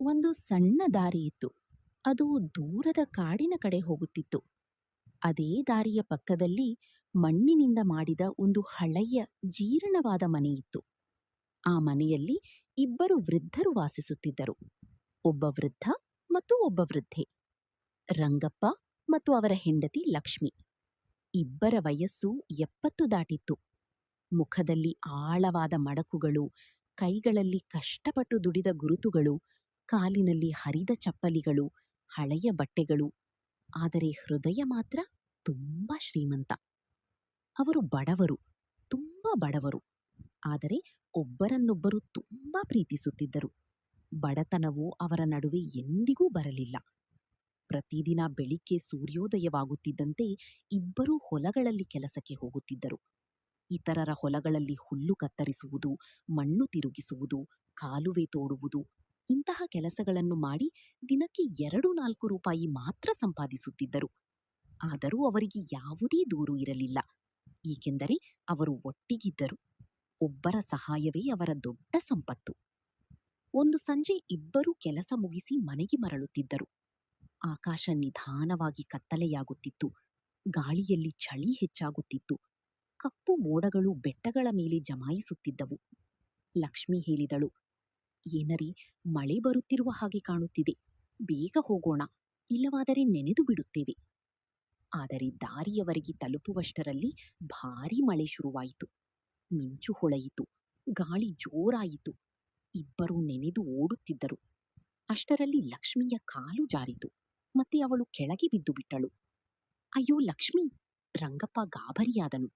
ಒಂದು ಸಣ್ಣ ದಾರಿ ಇತ್ತು. ಅದು ದೂರದ ಕಾಡಿನ ಕಡೆ ಹೋಗುತ್ತಿತ್ತು. ಅದೇ ದಾರಿಯ ಪಕ್ಕದಲ್ಲಿ ಮಣ್ಣಿನಿಂದ ಮಾಡಿದ ಒಂದು ಹಳೆಯ ಜೀರ್ಣವಾದ ಮನೆಯಿತ್ತು. ಆ ಮನೆಯಲ್ಲಿ ಇಬ್ಬರು ವೃದ್ಧರು ವಾಸಿಸುತ್ತಿದ್ದರು. ಒಬ್ಬ ವೃದ್ಧ ಮತ್ತು ಒಬ್ಬ ವೃದ್ಧೆ, ರಂಗಪ್ಪ ಮತ್ತು ಅವರ ಹೆಂಡತಿ ಲಕ್ಷ್ಮಿ. ಇಬ್ಬರ ವಯಸ್ಸು 70 ದಾಟಿತ್ತು. ಮುಖದಲ್ಲಿ ಆಳವಾದ ಮಡಕುಗಳು, ಕೈಗಳಲ್ಲಿ ಕಷ್ಟಪಟ್ಟು ದುಡಿದ ಗುರುತುಗಳು, ಕಾಲಿನಲ್ಲಿ ಹರಿದ ಚಪ್ಪಲಿಗಳು, ಹಳೆಯ ಬಟ್ಟೆಗಳು. ಆದರೆ ಹೃದಯ ಮಾತ್ರ ತುಂಬಾ ಶ್ರೀಮಂತ. ಅವರು ಬಡವರು, ತುಂಬಾ ಬಡವರು. ಆದರೆ ಒಬ್ಬರನ್ನೊಬ್ಬರು ತುಂಬಾ ಪ್ರೀತಿಸುತ್ತಿದ್ದರು. ಬಡತನವು ಅವರ ನಡುವೆ ಎಂದಿಗೂ ಬರಲಿಲ್ಲ. ಪ್ರತಿದಿನ ಬೆಳಿಗ್ಗೆ ಸೂರ್ಯೋದಯವಾಗುತ್ತಿದ್ದಂತೆ ಇಬ್ಬರೂ ಹೊಲಗಳಲ್ಲಿ ಕೆಲಸಕ್ಕೆ ಹೋಗುತ್ತಿದ್ದರು. ಇತರರ ಹೊಲಗಳಲ್ಲಿ ಹುಲ್ಲು ಕತ್ತರಿಸುವುದು, ಮಣ್ಣು ತಿರುಗಿಸುವುದು, ಕಾಲುವೆ ತೋಡುವುದು, ಇಂತಹ ಕೆಲಸಗಳನ್ನು ಮಾಡಿ ದಿನಕ್ಕೆ 2-4 ರೂಪಾಯಿ ಮಾತ್ರ ಸಂಪಾದಿಸುತ್ತಿದ್ದರು. ಆದರೂ ಅವರಿಗೆ ಯಾವುದೇ ದೂರು ಇರಲಿಲ್ಲ, ಏಕೆಂದರೆ ಅವರು ಒಟ್ಟಿಗಿದ್ದರು. ಒಬ್ಬರ ಸಹಾಯವೇ ಅವರ ದೊಡ್ಡ ಸಂಪತ್ತು. ಒಂದು ಸಂಜೆ ಇಬ್ಬರೂ ಕೆಲಸ ಮುಗಿಸಿ ಮನೆಗೆ ಮರಳುತ್ತಿದ್ದರು. ಆಕಾಶ ನಿಧಾನವಾಗಿ ಕತ್ತಲೆಯಾಗುತ್ತಿತ್ತು. ಗಾಳಿಯಲ್ಲಿ ಚಳಿ ಹೆಚ್ಚಾಗುತ್ತಿತ್ತು. ಕಪ್ಪು ಮೋಡಗಳು ಬೆಟ್ಟಗಳ ಮೇಲೆ ಜಮಾಯಿಸುತ್ತಿದ್ದವು. ಲಕ್ಷ್ಮಿ ಹೇಳಿದಳು, ಏನರಿ, ಮಳೆ ಬರುತ್ತಿರುವ ಹಾಗೆ ಕಾಣುತ್ತಿದೆ. ಬೇಗ ಹೋಗೋಣ, ಇಲ್ಲವಾದರೆ ನೆನೆದು ಬಿಡುತ್ತೇವೆ. ಆದರೆ ದಾರಿಯವರೆಗೆ ತಲುಪುವಷ್ಟರಲ್ಲಿ ಭಾರೀ ಮಳೆ ಶುರುವಾಯಿತು. ಮಿಂಚು ಹೊಳೆಯಿತು, ಗಾಳಿ ಜೋರಾಯಿತು. ಇಬ್ಬರೂ ನೆನೆದು ಓಡುತ್ತಿದ್ದರು. ಅಷ್ಟರಲ್ಲಿ ಲಕ್ಷ್ಮಿಯ ಕಾಲು ಜಾರಿತು, ಮತ್ತೆ ಅವಳು ಕೆಳಗೆ ಬಿದ್ದು ಬಿಟ್ಟಳು. ಅಯ್ಯೋ ಲಕ್ಷ್ಮಿ! ರಂಗಪ್ಪ ಗಾಬರಿಯಾದನು.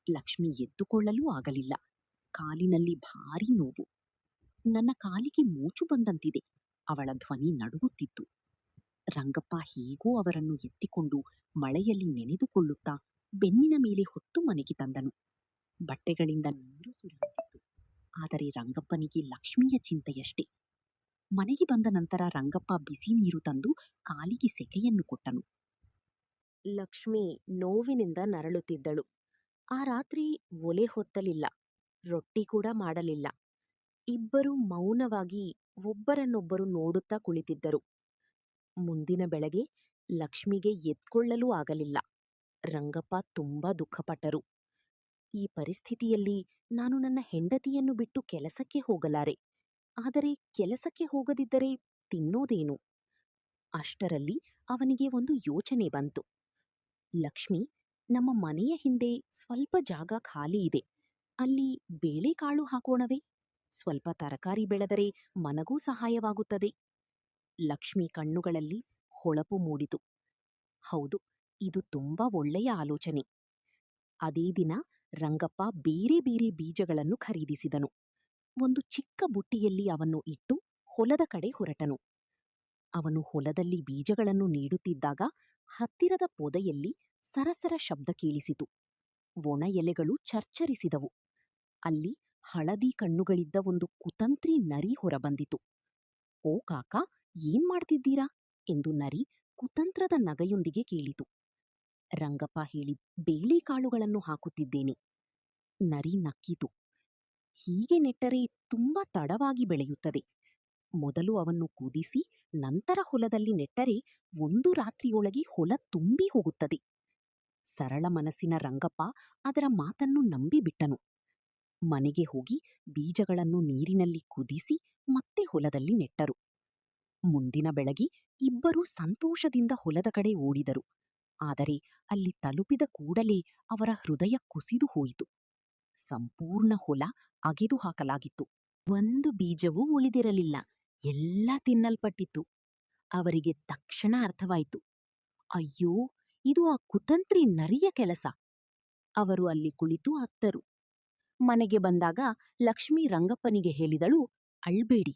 ಲಕ್ಷ್ಮಿ ಎದ್ದುಕೊಳ್ಳಲೂ ಆಗಲಿಲ್ಲ. ಕಾಲಿನಲ್ಲಿ ಭಾರೀ ನೋವು. ನನ್ನ ಕಾಲಿಗೆ ಮೂಚು ಬಂದಂತಿದೆ. ಅವಳ ಧ್ವನಿ ನಡುಗುತ್ತಿತ್ತು. ರಂಗಪ್ಪ ಹೇಗೋ ಅವರನ್ನು ಎತ್ತಿಕೊಂಡು ಮಳೆಯಲ್ಲಿ ನೆನೆದುಕೊಳ್ಳುತ್ತಾ ಬೆನ್ನಿನ ಮೇಲೆ ಹೊತ್ತು ಮನೆಗೆ ತಂದನು. ಬಟ್ಟೆಗಳಿಂದ ನೀರು ಸುರಿಯುತ್ತಿತ್ತು. ಆದರೆ ರಂಗಪ್ಪನಿಗೆ ಲಕ್ಷ್ಮಿಯ ಚಿಂತೆಯಷ್ಟೇ. ಮನೆಗೆ ಬಂದ ನಂತರ ರಂಗಪ್ಪ ಬಿಸಿ ನೀರು ತಂದು ಕಾಲಿಗೆ ಸೆಕೆಯನ್ನು ಕೊಟ್ಟನು. ಲಕ್ಷ್ಮಿ ನೋವಿನಿಂದ ನರಳುತ್ತಿದ್ದಳು. ಆ ರಾತ್ರಿ ಒಲೆ ಹೊತ್ತಲಿಲ್ಲ, ರೊಟ್ಟಿ ಕೂಡ ಮಾಡಲಿಲ್ಲ. ಇಬ್ಬರೂ ಮೌನವಾಗಿ ಒಬ್ಬರನ್ನೊಬ್ಬರು ನೋಡುತ್ತಾ ಕುಳಿತಿದ್ದರು. ಮುಂದಿನ ಬೆಳಗ್ಗೆ ಲಕ್ಷ್ಮಿಗೆ ಎದ್ಕೊಳ್ಳಲೂ ಆಗಲಿಲ್ಲ. ರಂಗಪ್ಪ ತುಂಬಾ ದುಃಖಪಟ್ಟರು. ಈ ಪರಿಸ್ಥಿತಿಯಲ್ಲಿ ನಾನು ನನ್ನ ಹೆಂಡತಿಯನ್ನು ಬಿಟ್ಟು ಕೆಲಸಕ್ಕೆ ಹೋಗಲಾರೆ. ಆದರೆ ಕೆಲಸಕ್ಕೆ ಹೋಗದಿದ್ದರೆ ತಿನ್ನೋದೇನು? ಅಷ್ಟರಲ್ಲಿ ಅವನಿಗೆ ಒಂದು ಯೋಚನೆ ಬಂತು. ಲಕ್ಷ್ಮಿ, ನಮ್ಮ ಮನೆಯ ಹಿಂದೆ ಸ್ವಲ್ಪ ಜಾಗ ಖಾಲಿ ಇದೆ. ಅಲ್ಲಿ ಬೇಳೆಕಾಳು ಹಾಕೋಣವೇ? ಸ್ವಲ್ಪ ತರಕಾರಿ ಬೆಳೆದರೆ ಮನಗೂ ಸಹಾಯವಾಗುತ್ತದೆ. ಲಕ್ಷ್ಮಿ ಕಣ್ಣುಗಳಲ್ಲಿ ಹೊಳಪು ಮೂಡಿತು. ಹೌದು, ಇದು ತುಂಬಾ ಒಳ್ಳೆಯ ಆಲೋಚನೆ. ಅದೇ ದಿನ ರಂಗಪ್ಪ ಬೇರೆ ಬೇರೆ ಬೀಜಗಳನ್ನು ಖರೀದಿಸಿದನು. ಒಂದು ಚಿಕ್ಕ ಬುಟ್ಟಿಯಲ್ಲಿ ಅವನ್ನು ಇಟ್ಟು ಹೊಲದ ಕಡೆ ಹೊರಟನು. ಅವನು ಹೊಲದಲ್ಲಿ ಬೀಜಗಳನ್ನು ನೀಡುತ್ತಿದ್ದಾಗ ಹತ್ತಿರದ ಪೊದೆಯಲ್ಲಿ ಸರಸರ ಶಬ್ದ ಕೇಳಿಸಿತು. ಒಣ ಎಲೆಗಳು ಚರ್ಚರಿಸಿದವು. ಅಲ್ಲಿ ಹಳದಿ ಕಣ್ಣುಗಳಿದ್ದ ಒಂದು ಕುತಂತ್ರಿ ನರಿ ಹೊರಬಂದಿತು. ಓ ಕಾಕ, ಏನ್ ಮಾಡ್ತಿದ್ದೀರಾ ಎಂದು ನರಿ ಕುತಂತ್ರದ ನಗೆಯೊಂದಿಗೆ ಕೇಳಿತು. ರಂಗಪ್ಪ ಹೇಳಿದ, ಬೇಳೆಕಾಳುಗಳನ್ನು ಹಾಕುತ್ತಿದ್ದೇನೆ. ನರಿ ನಕ್ಕಿತು. ಹೀಗೆ ನೆಟ್ಟರೆ ತುಂಬಾ ತಡವಾಗಿ ಬೆಳೆಯುತ್ತದೆ. ಮೊದಲು ಅವನ್ನು ಕುದಿಸಿ ನಂತರ ಹೊಲದಲ್ಲಿ ನೆಟ್ಟರೆ ಒಂದು ರಾತ್ರಿಯೊಳಗೆ ಹೊಲ ತುಂಬಿ ಹೋಗುತ್ತದೆ. ಸರಳ ಮನಸ್ಸಿನ ರಂಗಪ್ಪ ಅದರ ಮಾತನ್ನು ನಂಬಿಬಿಟ್ಟನು. ಮನೆಗೆ ಹೋಗಿ ಬೀಜಗಳನ್ನು ನೀರಿನಲ್ಲಿ ಕುದಿಸಿ ಮತ್ತೆ ಹೊಲದಲ್ಲಿ ನೆಟ್ಟರು. ಮುಂದಿನ ಬೆಳಗ್ಗೆ ಇಬ್ಬರೂ ಸಂತೋಷದಿಂದ ಹೊಲದ ಕಡೆ ಓಡಿದರು. ಆದರೆ ಅಲ್ಲಿ ತಲುಪಿದ ಕೂಡಲೇ ಅವರ ಹೃದಯ ಕುಸಿದು ಹೋಯಿತು. ಸಂಪೂರ್ಣ ಹೊಲ ಅಗೆದು ಹಾಕಲಾಗಿತ್ತು. ಒಂದು ಬೀಜವೂ ಉಳಿದಿರಲಿಲ್ಲ. ಎಲ್ಲ ತಿನ್ನಲ್ಪಟ್ಟಿತ್ತು. ಅವರಿಗೆ ತಕ್ಷಣ ಅರ್ಥವಾಯಿತು. ಅಯ್ಯೋ, ಇದು ಆ ಕುತಂತ್ರಿ ನರಿಯ ಕೆಲಸ. ಅವರು ಅಲ್ಲಿ ಕುಳಿತು ಅತ್ತರು. ಮನೆಗೆ ಬಂದಾಗ ಲಕ್ಷ್ಮಿ ರಂಗಪ್ಪನಿಗೆ ಹೇಳಿದಳು, ಅಳ್ಬೇಡಿ.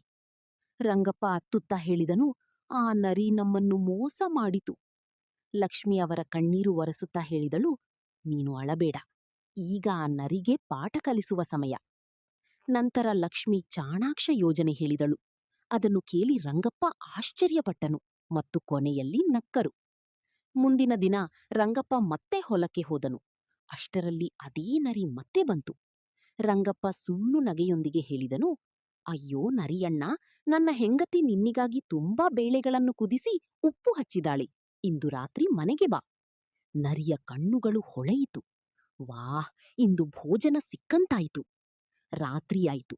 ರಂಗಪ್ಪ ಅತ್ತುತ್ತಾ ಹೇಳಿದನು, ಆ ನರಿ ನಮ್ಮನ್ನು ಮೋಸ ಮಾಡಿತು. ಲಕ್ಷ್ಮಿ ಅವರ ಕಣ್ಣೀರು ಒರೆಸುತ್ತಾ ಹೇಳಿದಳು, ನೀನು ಅಳಬೇಡ. ಈಗ ಆ ನರಿಗೆ ಪಾಠ ಕಲಿಸುವ ಸಮಯ. ನಂತರ ಲಕ್ಷ್ಮಿ ಚಾಣಾಕ್ಷ ಯೋಜನೆ ಹೇಳಿದಳು. ಅದನ್ನು ಕೇಳಿ ರಂಗಪ್ಪ ಆಶ್ಚರ್ಯಪಟ್ಟನು ಮತ್ತು ಕೊನೆಯಲ್ಲಿ ನಕ್ಕರು. ಮುಂದಿನ ದಿನ ರಂಗಪ್ಪ ಮತ್ತೆ ಹೊಲಕ್ಕೆ ಹೋದನು. ಅಷ್ಟರಲ್ಲಿ ಅದೇ ನರಿ ಮತ್ತೆ ಬಂತು. ರಂಗಪ್ಪ ಸುಳ್ಳು ನಗೆಯೊಂದಿಗೆ ಹೇಳಿದನು, ಅಯ್ಯೋ ನರಿಯಣ್ಣ, ನನ್ನ ಹೆಂಗತಿ ನಿನ್ನಿಗಾಗಿ ತುಂಬಾ ಬೇಳೆಗಳನ್ನು ಕುದಿಸಿ ಉಪ್ಪು ಹಚ್ಚಿದಾಳೆ. ಇಂದು ರಾತ್ರಿ ಮನೆಗೆ ಬಾ. ನರಿಯ ಕಣ್ಣುಗಳು ಹೊಳೆಯಿತು. ವಾಹ್, ಇಂದು ಭೋಜನ ಸಿಕ್ಕಂತಾಯಿತು. ರಾತ್ರಿಯಾಯಿತು.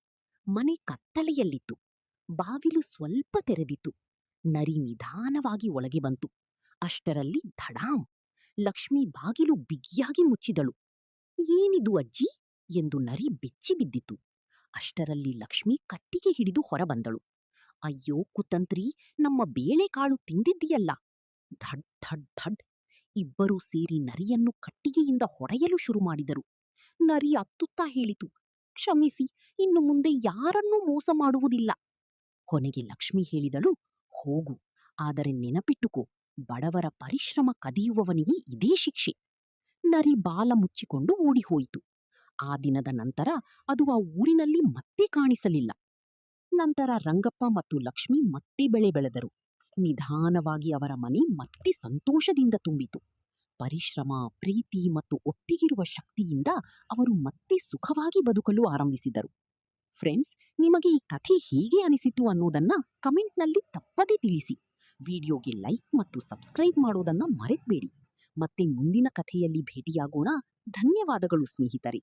ಮನೆ ಕತ್ತಲೆಯಲ್ಲಿತ್ತು. ಬಾಗಿಲು ಸ್ವಲ್ಪ ತೆರೆದಿತ್ತು. ನರಿ ನಿಧಾನವಾಗಿ ಒಳಗೆ ಬಂತು. ಅಷ್ಟರಲ್ಲಿ ಧಡಾಂ! ಲಕ್ಷ್ಮಿ ಬಾಗಿಲು ಬಿಗಿಯಾಗಿ ಮುಚ್ಚಿದಳು. ಏನಿದು ಅಜ್ಜಿ ಎಂದು ನರಿ ಬೆಚ್ಚಿಬಿದ್ದಿತು. ಅಷ್ಟರಲ್ಲಿ ಲಕ್ಷ್ಮಿ ಕಟ್ಟಿಗೆ ಹಿಡಿದು ಹೊರಬಂದಳು. ಅಯ್ಯೋ ಕುತಂತ್ರಿ, ನಮ್ಮ ಬೇಳೆಕಾಳು ತಿಂದಿದ್ದೀಯಲ್ಲ. ಧಡ್ ಧಡ್ ಧಡ್. ಇಬ್ಬರೂ ಸೇರಿ ನರಿಯನ್ನು ಕಟ್ಟಿಗೆಯಿಂದ ಹೊಡೆಯಲು ಶುರು ಮಾಡಿದರು. ನರಿ ಅತ್ತುತ್ತಾ ಹೇಳಿತು, ಕ್ಷಮಿಸಿ, ಇನ್ನು ಮುಂದೆ ಯಾರನ್ನೂ ಮೋಸ ಮಾಡುವುದಿಲ್ಲ. ಕೊನೆಗೆ ಲಕ್ಷ್ಮಿ ಹೇಳಿದಳು, ಹೋಗು, ಆದರೆ ನೆನಪಿಟ್ಟುಕೋ, ಬಡವರ ಪರಿಶ್ರಮ ಕದಿಯುವವನಿಗೆ ಇದೇ ಶಿಕ್ಷೆ. ನರಿ ಬಾಲ ಮುಚ್ಚಿಕೊಂಡು ಓಡಿಹೋಯಿತು. ಆ ದಿನದ ನಂತರ ಅದು ಆ ಊರಿನಲ್ಲಿ ಮತ್ತೆ ಕಾಣಿಸಲಿಲ್ಲ. ನಂತರ ರಂಗಪ್ಪ ಮತ್ತು ಲಕ್ಷ್ಮಿ ಮತ್ತೆ ಬೆಳೆ ಬೆಳೆದರು. ನಿಧಾನವಾಗಿ ಅವರ ಮನೆ ಮತ್ತೆ ಸಂತೋಷದಿಂದ ತುಂಬಿತು. ಪರಿಶ್ರಮ, ಪ್ರೀತಿ ಮತ್ತು ಒಟ್ಟಿಗಿರುವ ಶಕ್ತಿಯಿಂದ ಅವರು ಮತ್ತೆ ಸುಖವಾಗಿ ಬದುಕಲು ಆರಂಭಿಸಿದರು. ಫ್ರೆಂಡ್ಸ್, ನಿಮಗೆ ಈ ಕಥೆ ಹೇಗೆ ಅನಿಸಿತು ಅನ್ನೋದನ್ನ ಕಮೆಂಟ್ನಲ್ಲಿ ತಪ್ಪದೇ ತಿಳಿಸಿ. ವಿಡಿಯೋಗೆ ಲೈಕ್ ಮತ್ತು ಸಬ್ಸ್ಕ್ರೈಬ್ ಮಾಡೋದನ್ನ ಮರೆತಬೇಡಿ. ಮತ್ತೆ ಮುಂದಿನ ಕಥೆಯಲ್ಲಿ ಭೇಟಿಯಾಗೋಣ. ಧನ್ಯವಾದಗಳು ಸ್ನೇಹಿತರೆ.